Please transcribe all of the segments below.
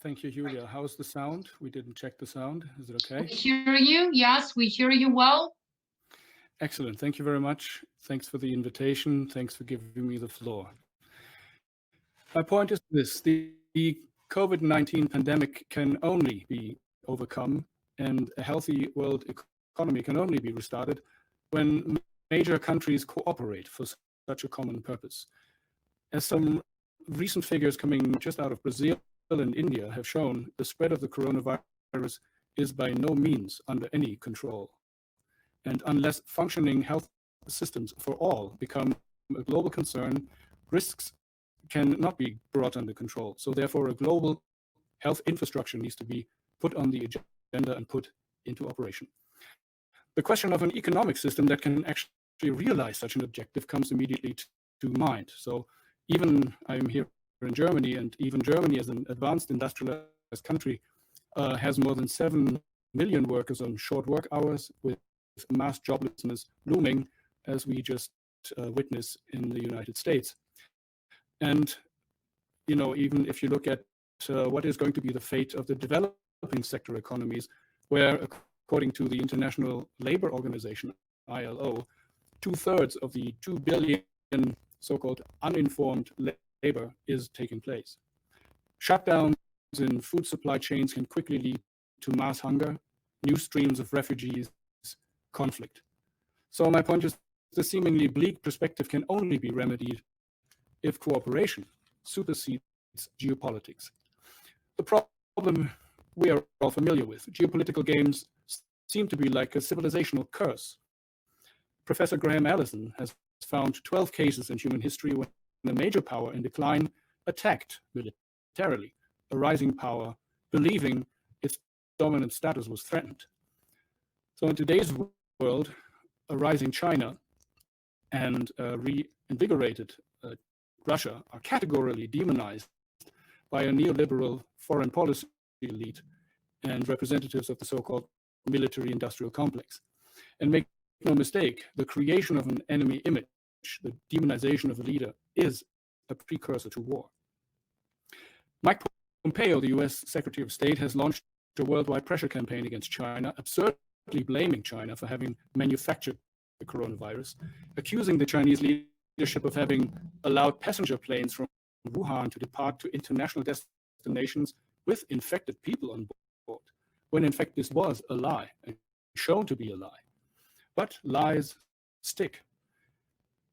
Thank you, Julia. How's the sound? We didn't check the sound. Is it okay? We hear you. Yes, we hear you well. Excellent. Thank you very much. Thanks for the invitation. Thanks for giving me the floor. My point is this: the COVID-19 pandemic can only be overcome, and a healthy world economy can only be restarted when major countries cooperate for such a common purpose. As some recent figures coming just out of Brazil and India have shown, the spread of the coronavirus is by no means under any control. And unless functioning health systems for all become a global concern, risks cannot be brought under control. So therefore, a global health infrastructure needs to be put on the agenda and put into operation. The question of an economic system that can actually realize such an objective comes immediately to mind. So even I'm here in Germany, and even Germany as an advanced industrialized country has more than 7 million workers on short work hours, with mass joblessness looming, as we just witness in the United States. And, even if you look at what is going to be the fate of the developing sector economies, where, according to the International Labor Organization, ILO, 2/3 of the 2 billion so-called uninformed labor is taking place. Shutdowns in food supply chains can quickly lead to mass hunger, new streams of refugees, conflict. So my point is, the seemingly bleak perspective can only be remedied if cooperation supersedes geopolitics. The problem we are all familiar with. Geopolitical games seem to be like a civilizational curse. Professor Graham Allison has found 12 cases in human history when a major power in decline attacked militarily a rising power, believing its dominant status was threatened. So in today's world, a rising China and reinvigorated Russia are categorically demonized by a neoliberal foreign policy elite and representatives of the so-called military-industrial complex. And make no mistake, the creation of an enemy image, the demonization of a leader, is a precursor to war. Mike Pompeo, the US Secretary of State, has launched a worldwide pressure campaign against China, absurdly blaming China for having manufactured the coronavirus, accusing the Chinese leadership of having allowed passenger planes from Wuhan to depart to international destinations with infected people on board, when in fact this was a lie, and shown to be a lie. But lies stick.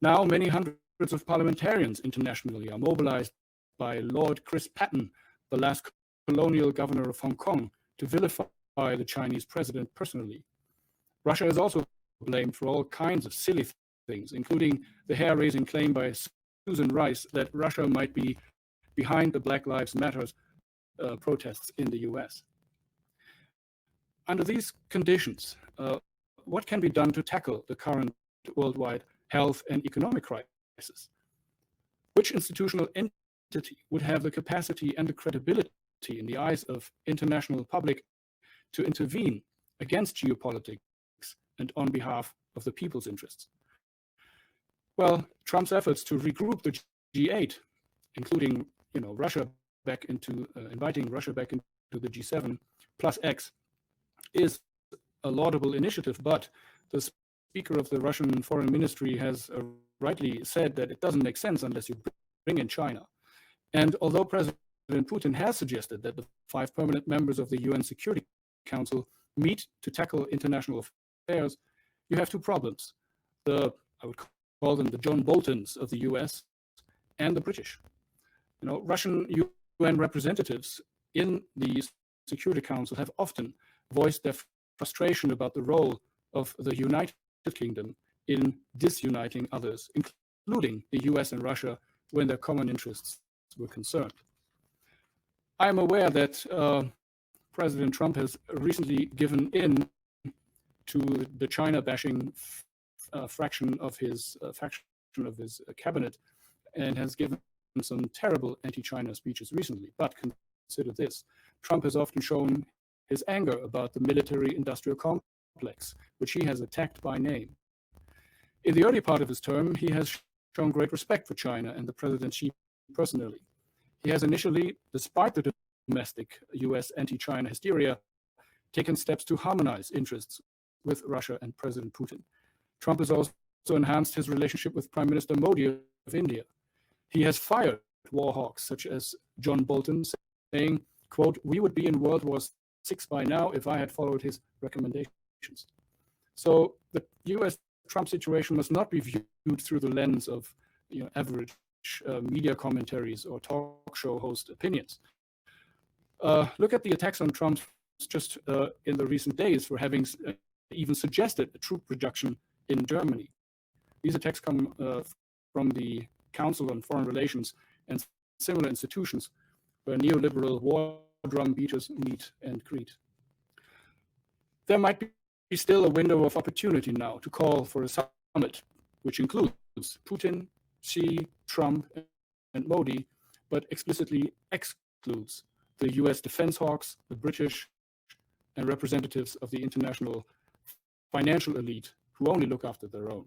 Now many hundreds of parliamentarians internationally are mobilized by Lord Chris Patten, the last colonial governor of Hong Kong, to vilify the Chinese president personally. Russia is also blamed for all kinds of silly things, including the hair-raising claim by Susan Rice that Russia might be behind the Black Lives Matter protests in the US. Under these conditions, what can be done to tackle the current worldwide health and economic crisis? Which institutional entity would have the capacity and the credibility in the eyes of international public to intervene against geopolitics and on behalf of the people's interests? Well, Trump's efforts to regroup the G8, including Russia back into inviting Russia back into the G7 plus X, is a laudable initiative, but the speaker of the Russian foreign ministry has rightly said that it doesn't make sense unless you bring in China. And although President Putin has suggested that the 5 permanent members of the UN Security Council meet to tackle international affairs, you have 2 problems. I would call them the John Boltons of the US and the British. Russian UN representatives in the Security Council have often voiced their frustration about the role of the United Kingdom in disuniting others, including the US and Russia, when their common interests were concerned. I am aware that President Trump has recently given in to the China-bashing faction of his cabinet, and has given some terrible anti-China speeches recently. But consider this: Trump has often shown his anger about the military-industrial complex, which he has attacked by name. In the early part of his term, he has shown great respect for China and the President Xi personally. He has initially, despite the domestic US anti-China hysteria, taken steps to harmonize interests with Russia and President Putin. Trump has also enhanced his relationship with Prime Minister Modi of India. He has fired war hawks such as John Bolton, saying, quote, "We would be in World War VI by now if I had followed his recommendations." So the US-Trump situation must not be viewed through the lens of average media commentaries or talk show host opinions. Look at the attacks on Trump just in the recent days for having even suggested a troop reduction in Germany. These attacks come from the Council on Foreign Relations and similar institutions where neoliberal war drum beaters meet and greet. There might be still a window of opportunity now to call for a summit, which includes Putin, Xi, Trump, and Modi, but explicitly excludes the US defense hawks, the British, and representatives of the international financial elite who only look after their own.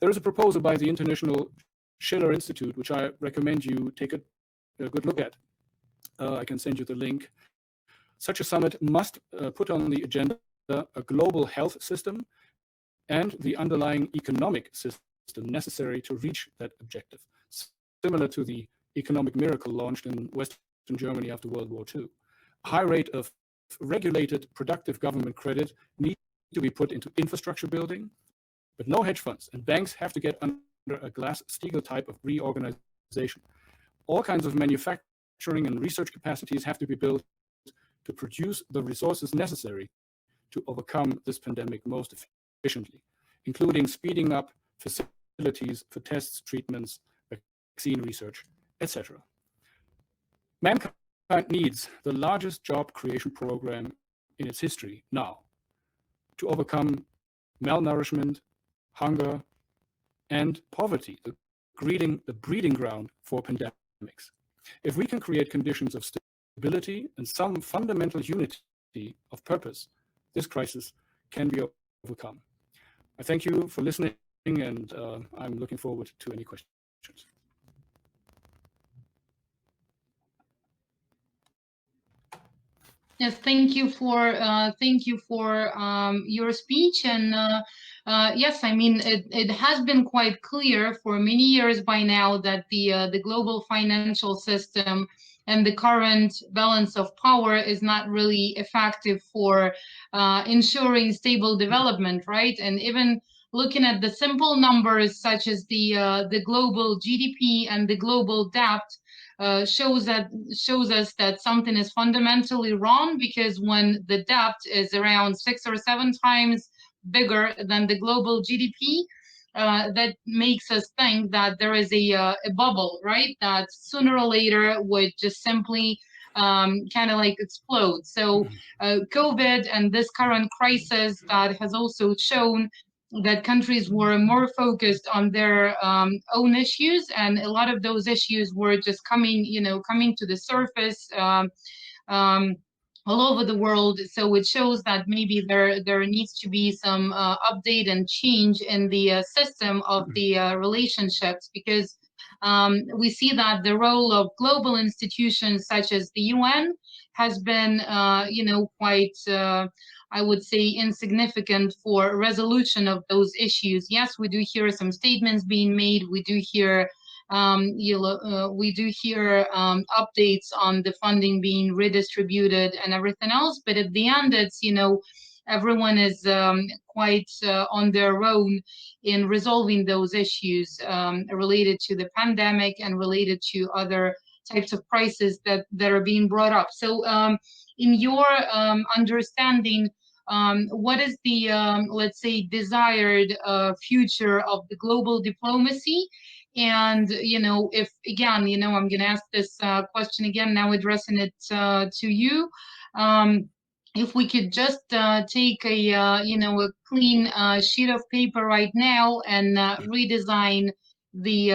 There is a proposal by the International Schiller Institute, which I recommend you take a good look at. I can send you the link. Such a summit must put on the agenda a global health system and the underlying economic system necessary to reach that objective, similar to the economic miracle launched in Western Germany after World War II. A high rate of regulated productive government credit needs to be put into infrastructure building, but no hedge funds and banks have to get under a Glass-Steagall type of reorganization. All kinds of manufacturing and research capacities have to be built to produce the resources necessary to overcome this pandemic most efficiently, including speeding up facilities for tests, treatments, vaccine research, etc. Mankind needs the largest job creation program in its history now to overcome malnourishment, hunger, and poverty, the breeding ground for pandemics. If we can create conditions of stability and some fundamental unity of purpose, this crisis can be overcome. I thank you for listening, and I'm looking forward to any questions. Yes, thank you for your speech. And yes, I mean, it has been quite clear for many years by now that the global financial system and the current balance of power is not really effective for ensuring stable development, right? And even looking at the simple numbers such as the global GDP and the global debt, shows us that something is fundamentally wrong, because when the debt is around 6 or 7 times bigger than the global GDP, that makes us think that there is a bubble, right? That sooner or later would just simply kind of like explode. So COVID and this current crisis that has also shown that countries were more focused on their own issues, and a lot of those issues were just coming to the surface all over the world. So it shows that maybe there needs to be some update and change in the system of the relationships, because we see that the role of global institutions such as the UN has been quite I would say update for resolution of those issues. Yes, we do hear some statements being made. We do hear updates on the funding being redistributed and everything else. But at the end, it's everyone is quite on their own in resolving those issues related to the pandemic and related to other types of crises that are being brought up. So in your understanding, what is the let's say desired future of the global diplomacy? And if again, I'm going to ask this question again now, addressing it to you. If we could just take a clean sheet of paper right now and redesign the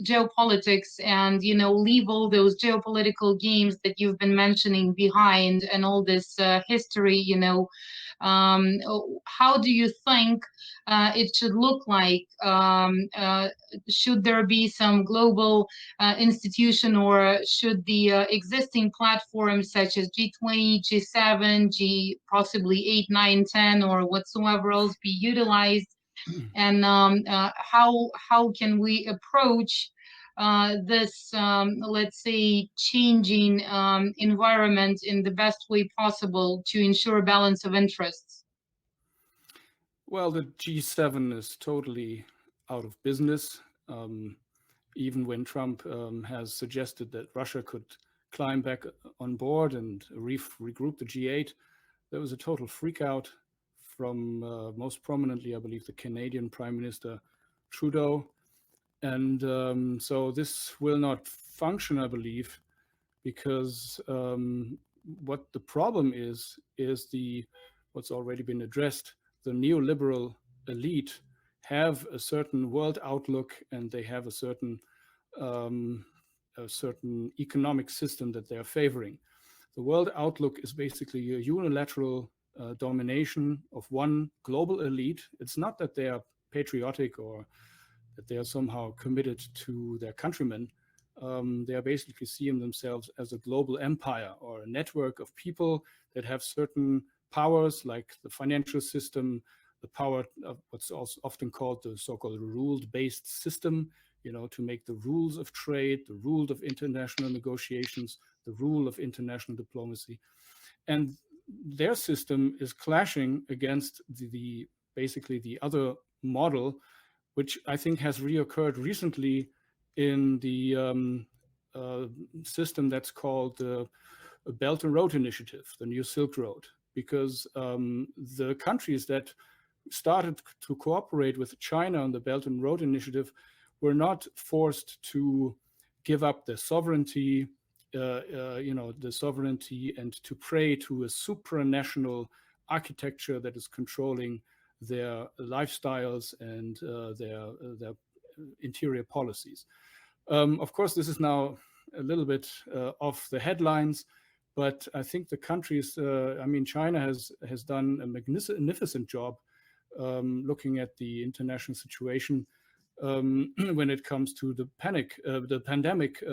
geopolitics and, leave all those geopolitical games that you've been mentioning behind and all this history, how do you think it should look like? Should there be some global institution, or should the existing platforms such as G20, G7, possibly 8, 9, 10, or whatsoever else be utilized? And how can we approach this, let's say, changing environment in the best way possible to ensure balance of interests? Well, the G7 is totally out of business. Even when Trump has suggested that Russia could climb back on board and regroup the G8, there was a total freak out from most prominently, I believe, the Canadian Prime Minister Trudeau. And so this will not function, I believe, because what the problem is what's already been addressed. The neoliberal elite have a certain world outlook, and they have a certain economic system that they are favoring. The world outlook is basically a unilateral domination of one global elite. It's not that they are patriotic or that they are somehow committed to their countrymen. They are basically seeing themselves as a global empire or a network of people that have certain powers, like the financial system, the power of what's also often called the so-called rule-based system, to make the rules of trade, the rules of international negotiations, the rule of international diplomacy. And their system is clashing against basically the other model, which I think has reoccurred recently in the system that's called the Belt and Road Initiative, the New Silk Road, because the countries that started to cooperate with China on the Belt and Road Initiative were not forced to give up their sovereignty, the sovereignty, and to pray to a supranational architecture that is controlling their lifestyles and their interior policies. Of course, this is now a little bit off the headlines, but I think the countries, China has done a magnificent job looking at the international situation when it comes to the pandemic,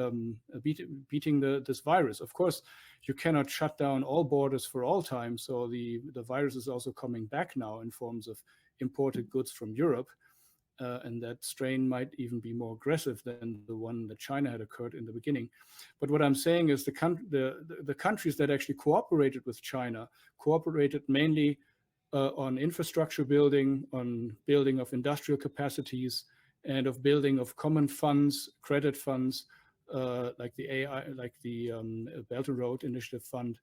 beating this virus. Of course, you cannot shut down all borders for all time. So the virus is also coming back now in forms of imported goods from Europe. And that strain might even be more aggressive than the one that China had occurred in the beginning. But what I'm saying is the countries that actually cooperated with China cooperated mainly on infrastructure building, on building of industrial capacities, and of building of common funds, credit funds, like the Belt and Road Initiative Fund,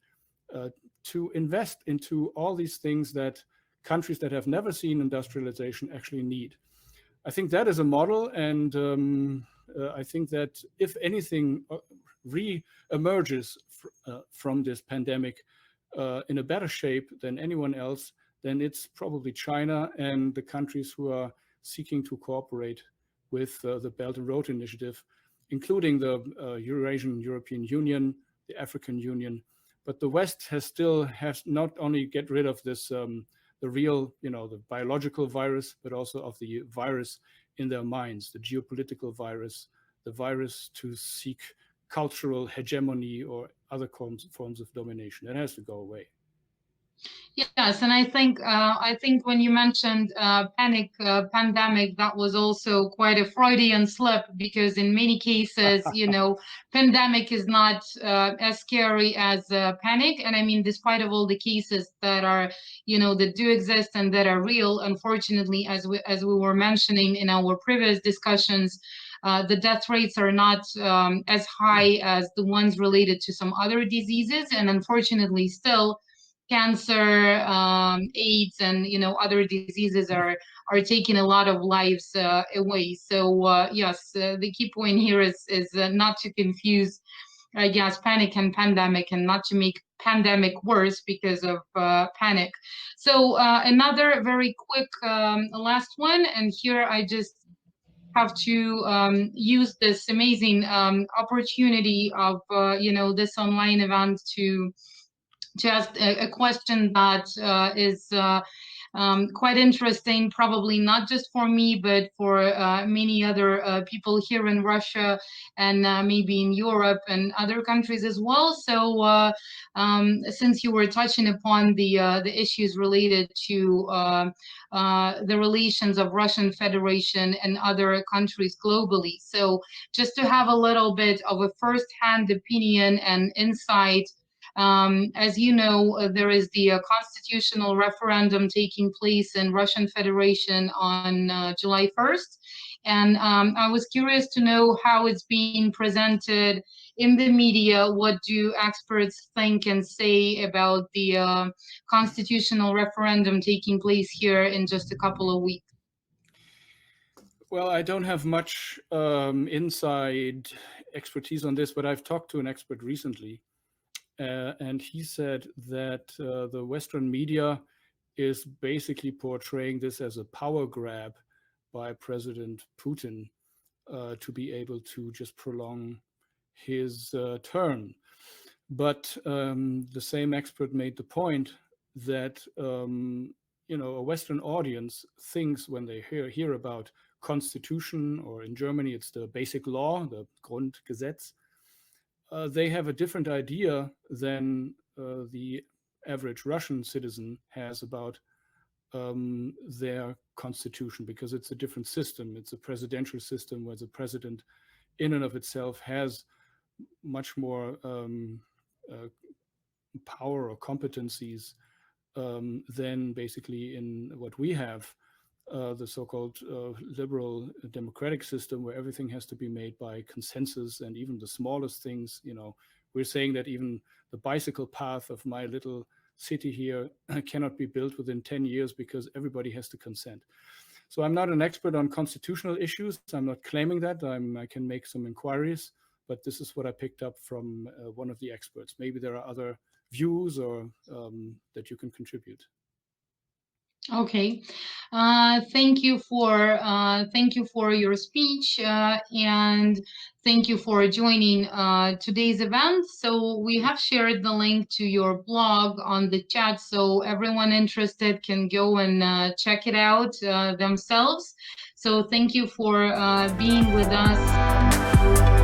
to invest into all these things that countries that have never seen industrialization actually need. I think that is a model, and I think that if anything re-emerges from this pandemic in a better shape than anyone else, then it's probably China and the countries who are seeking to cooperate with the Belt and Road Initiative, including the Eurasian European Union, the African Union. But the West has not only get rid of this, the real, the biological virus, but also of the virus in their minds, the geopolitical virus, the virus to seek cultural hegemony or other forms of domination. That has to go away. Yes, and I think when you mentioned pandemic, that was also quite a Freudian slip, because in many cases, pandemic is not as scary as panic. And I mean, despite of all the cases that are, that do exist and that are real, unfortunately, as we were mentioning in our previous discussions, the death rates are not as high as the ones related to some other diseases, and unfortunately, still, cancer, AIDS, and other diseases are taking a lot of lives away. So yes, the key point here is not to confuse, I guess, panic and pandemic, and not to make pandemic worse because of panic. So another very quick last one, and here I just have to use this amazing opportunity of this online event to ask a question that is quite interesting, probably not just for me, but for many other people here in Russia and maybe in Europe and other countries as well. So since you were touching upon the issues related to the relations of Russian Federation and other countries globally. So just to have a little bit of a first-hand opinion and insight. As you know, there is the constitutional referendum taking place in Russian Federation on July 1st. And I was curious to know how it's being presented in the media. What do experts think and say about the constitutional referendum taking place here in just a couple of weeks? Well, I don't have much inside expertise on this, but I've talked to an expert recently. And he said that the Western media is basically portraying this as a power grab by President Putin to be able to just prolong his term. But the same expert made the point that a Western audience thinks when they hear about constitution, or in Germany it's the basic law, the Grundgesetz, they have a different idea than the average Russian citizen has about their constitution, because it's a different system. It's a presidential system where the president in and of itself has much more power or competencies than basically in what we have, the so-called liberal democratic system, where everything has to be made by consensus, and even the smallest things, we're saying that even the bicycle path of my little city here cannot be built within 10 years because everybody has to consent. So I'm not an expert on constitutional issues. I'm not claiming that. I can make some inquiries, but this is what I picked up from one of the experts. Maybe there are other views or that you can contribute. Okay, thank you for your speech and thank you for joining today's event. So we have shared the link to your blog on the chat, so everyone interested can go and check it out themselves. So thank you for being with us.